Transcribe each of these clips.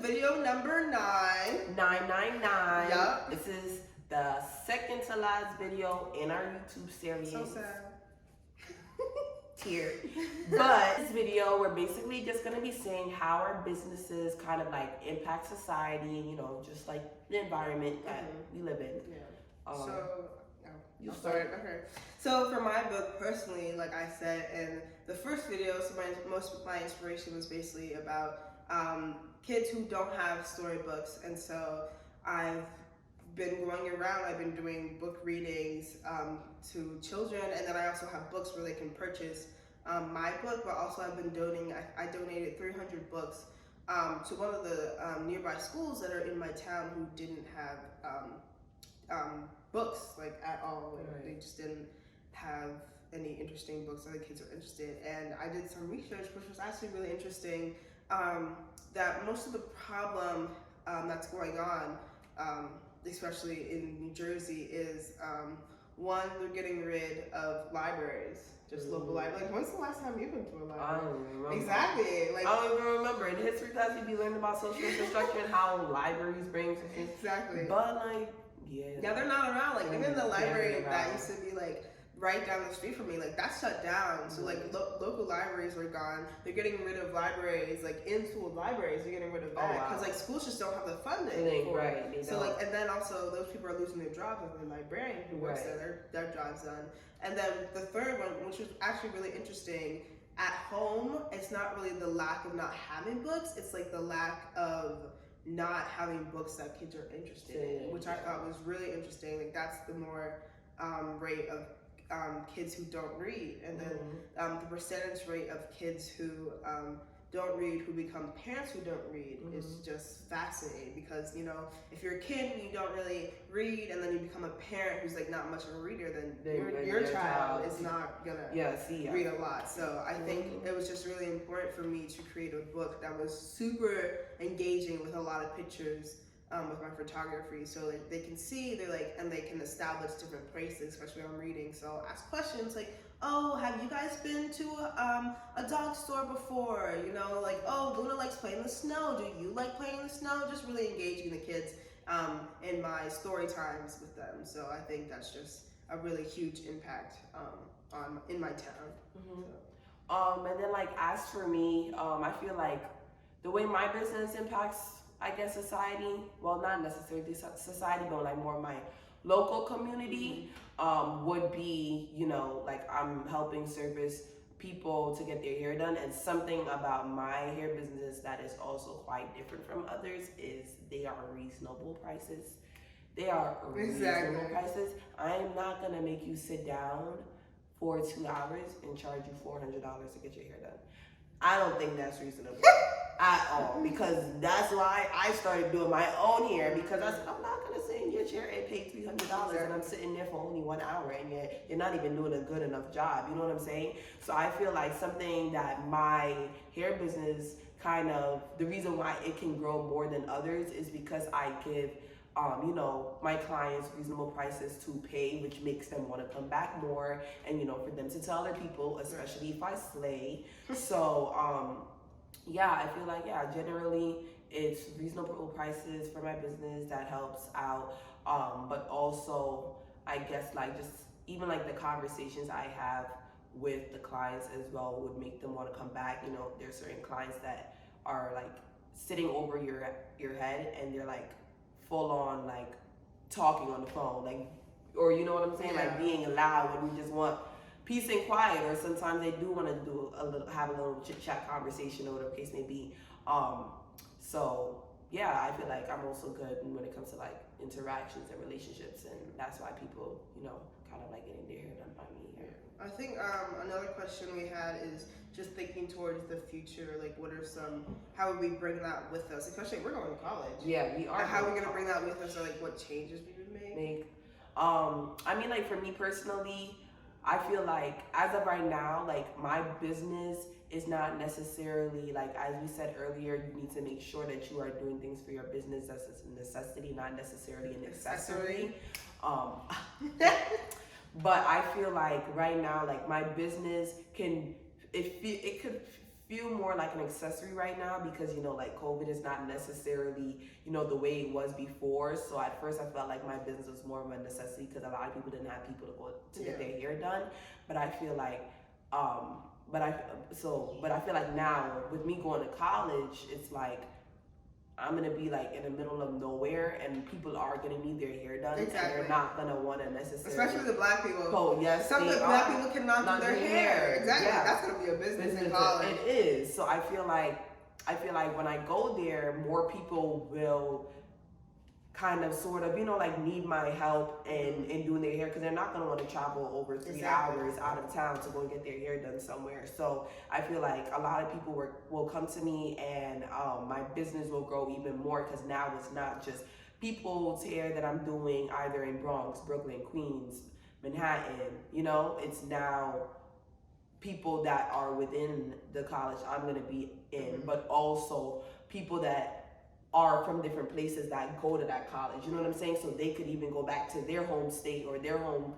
video number 999. Yup. This is the second to last video in our YouTube series. So sad. Tear. But this video, we're basically just gonna be saying how our businesses kind of like impact society, and just like the environment that we live in. Yeah. You start. Okay. So for my book, personally, like I said in the first video, so most of my inspiration was basically about kids who don't have storybooks, and so I've been going around. I've been doing book readings to children, and then I also have books where they can purchase my book. But also, I've been donating. I donated 300 books to one of the nearby schools that are in my town who didn't have books like at all. Like, they just didn't have any interesting books that the kids were interested in. And I did some research, which was actually really interesting. That most of the problem that's going on, especially in New Jersey, is one, they're getting rid of libraries, just local libraries. Like, when's the last time you've been to a library? I don't even remember. Exactly. Like, I don't even remember. In history class, you'd be learning about social infrastructure and how libraries bring things. Exactly. But like, yeah, they're not around. Like, even the library that used to be like right down the street from me, like that's shut down. So like local libraries are gone. They're getting rid of libraries, like in-school libraries. They're getting rid of that because like schools just don't have the funding for it. So like, and then also those people are losing their jobs, like the librarian who works there, their job's done. And then the third one, which was actually really interesting, at home, it's not really the lack of not having books. It's like the lack of not having books that kids are interested in, which I thought was really interesting. Like that's the more rate of kids who don't read, and then the percentage rate of kids who don't read, who become parents who don't read, is just fascinating. Because if you're a kid and you don't really read, and then you become a parent who's like not much of a reader, then your child is not gonna read a lot. So I think it was just really important for me to create a book that was super engaging with a lot of pictures. With my photography, so they can see, and they can establish different places, especially when I'm reading. So I'll ask questions like, oh, have you guys been to a dog store before? Like, oh, Luna likes playing in the snow. Do you like playing in the snow? Just really engaging the kids in my story times with them. So I think that's just a really huge impact in my town. And then like as for me, I feel like the way my business impacts, I guess, society, well, not necessarily society, but like more my local community, would be, like I'm helping service people to get their hair done. And something about my hair business that is also quite different from others is they are reasonable prices. They are reasonable prices. I am not gonna make you sit down for 2 hours and charge you $400 to get your hair done. I don't think that's reasonable at all, because that's why I started doing my own hair, because I said, I'm not gonna sit in your chair and pay $300 and I'm sitting there for only 1 hour and you're not even doing a good enough job. You know what I'm saying? So I feel like something that my hair business the reason why it can grow more than others is because I give my clients reasonable prices to pay, which makes them want to come back more, and for them to tell other people, especially if I slay. So I feel like generally it's reasonable prices for my business that helps out, but also I guess like just even like the conversations I have with the clients as well would make them want to come back. There's certain clients that are like sitting over your head and they're like full on like talking on the phone, like, or you know what I'm saying, like being loud when you just want peace and quiet, or sometimes they do want to have a little chit chat conversation or whatever the case may be. So I feel like I'm also good when it comes to like interactions and relationships, and that's why people kind of like getting their hair done by me here. I think another question we had is just thinking towards the future, like how would we bring that with us, especially if we're going to college. Yeah, we are. How are we going to bring that with us, or like what changes we would make? I mean, like for me personally, I feel like as of right now, like my business is not necessarily like, as we said earlier, you need to make sure that you are doing things for your business that's a necessity, not necessarily an accessory. But I feel like right now, like my business it could feel more like an accessory right now because like COVID is not necessarily the way it was before. So at first I felt like my business was more of a necessity because a lot of people didn't have people to go to get their hair done. But I feel like but I feel like now with me going to college, it's like I'm gonna be like in the middle of nowhere, and people are gonna need their hair done, and they're not gonna want to necessarily. Especially the black people. Oh yes, some black people cannot do their hair. Exactly. Yeah. That's gonna be a business in college. It is. So I feel like when I go there, more people will kind of sort of like need my help in doing their hair because they're not going to want to travel over 3 hours out of town to go and get their hair done somewhere. So I feel like a lot of people will come to me, and my business will grow even more because now it's not just people's hair that I'm doing either in Bronx, Brooklyn, Queens, Manhattan. It's now people that are within the college I'm going to be in, but also people that are from different places that go to that college, you know what I'm saying? So they could even go back to their home state or their home,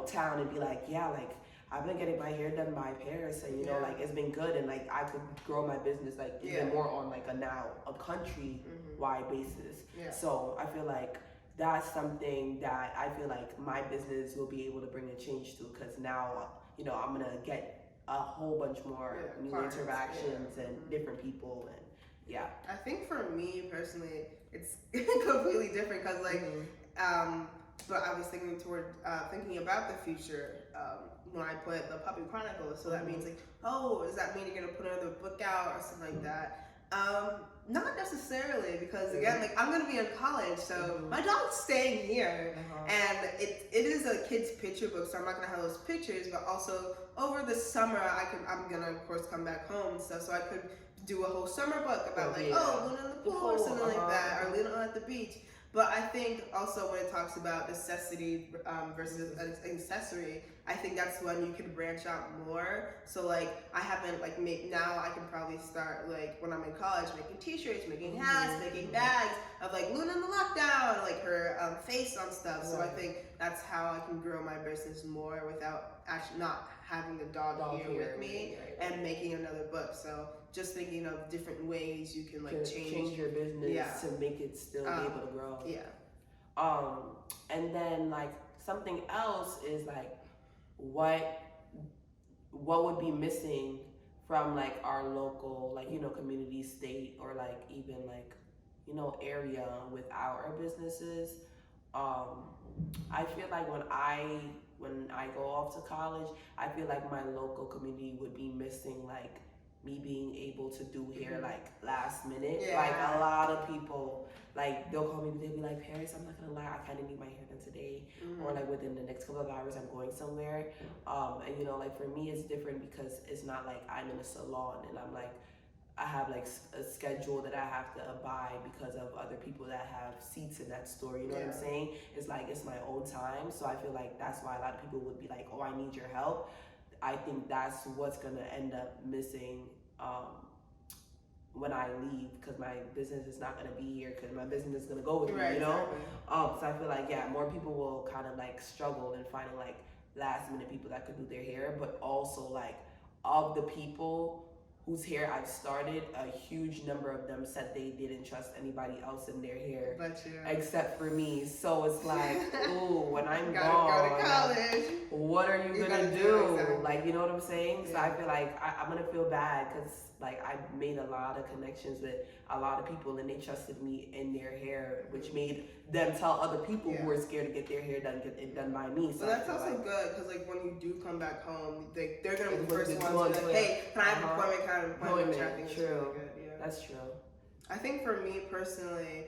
town and be like, yeah, like I've been getting my hair done by Paris, and like it's been good, and like I could grow my business like even more on like a country wide basis. So I feel like that's something that I feel like my business will be able to bring a change to, because now I'm gonna get a whole bunch more new interactions and different people. And I think for me personally, it's completely different because but I was thinking about the future when I put the Puppy Chronicles. So that means like, does that mean you're gonna put another book out or something like that? Not necessarily, because again, like I'm gonna be in college, so my dog's staying here, and it is a kid's picture book, so I'm not gonna have those pictures. But also over the summer, I'm gonna of course come back home and stuff, so I could do a whole summer book about Luna in the pool or something like that, or Luna at the beach. But I think also when it talks about necessity versus accessory, I think that's when you can branch out more. So like I haven't now I can probably start like when I'm in college making t-shirts, making hats, making bags of like Luna in the lockdown, like her face on stuff. So I think that's how I can grow my business more without actually not having the dog here with me and making another book. So just thinking of different ways you can like change your business to make it still be able to grow. And then like something else is like what would be missing from like our local community, state, or like even like area without our businesses. I feel like when I go off to college, I feel like my local community would be missing like me being able to do hair like last minute. Like a lot of people, like they'll call me, they'll be like, Paris, I'm not gonna lie, I kind of need my hair done today, or like within the next couple of hours I'm going somewhere. And like for me it's different because it's not like I'm in a salon and I'm like I have like a schedule that I have to abide because of other people that have seats in that store, you know what I'm saying? It's like it's my own time. So I feel like that's why a lot of people would be like, oh, I need your help. I think that's what's gonna end up missing when I leave, because my business is not gonna be here, because my business is gonna go with me, So I feel like more people will kind of like struggle in finding like last minute people that could do their hair, but also like of the people whose hair I've started, a huge number of them said they didn't trust anybody else in their hair except for me. So it's like, ooh, when I'm gone, go to college. What are you gonna do? Exactly. Like, you know what I'm saying? So I feel like I'm gonna feel bad because like I made a lot of connections with a lot of people and they trusted me in their hair, which made them tell other people who were scared to get their hair done, get it done by me. So that's also like, good, because like when you do come back home, they're gonna be the first ones to be like, hey, can I have an appointment? Can I have an appointment? Which I think is really good. That's true. I think for me personally,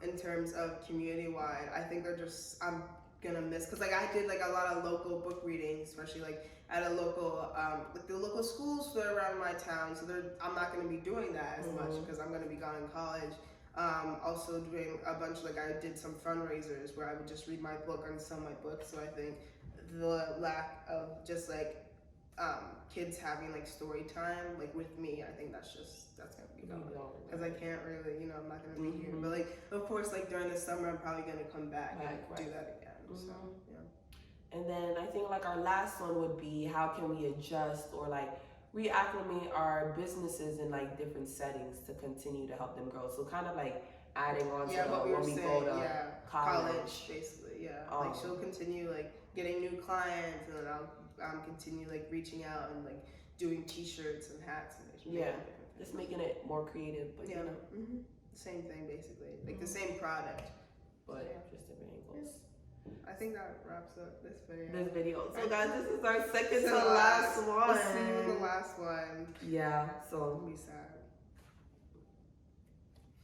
in terms of community wide, I think I'm gonna miss, because like I did like a lot of local book readings, especially like at a local like the local schools that are around my town. So I'm not gonna be doing that as much because I'm gonna be gone in college. Also doing a bunch, like I did some fundraisers where I would just read my book and sell my book. So I think the lack of just like kids having like story time like with me, I think that's gonna be gone, because I can't really, I'm not gonna be here. But like of course like during the summer I'm probably gonna come back and do that again. So and then I think like our last one would be, how can we adjust or like reacclimate our businesses in like different settings to continue to help them grow. So kind of like adding on to what we were when we saying, go to college. basically, like she'll continue like getting new clients, and then I'll continue like reaching out and like doing T-shirts and hats and just making it more creative, but you know, same thing basically, like the same product, but just different angles. I think that wraps up this video. So guys, this is our second to last one. We'll see you in the last one. Yeah, so It'll be sad.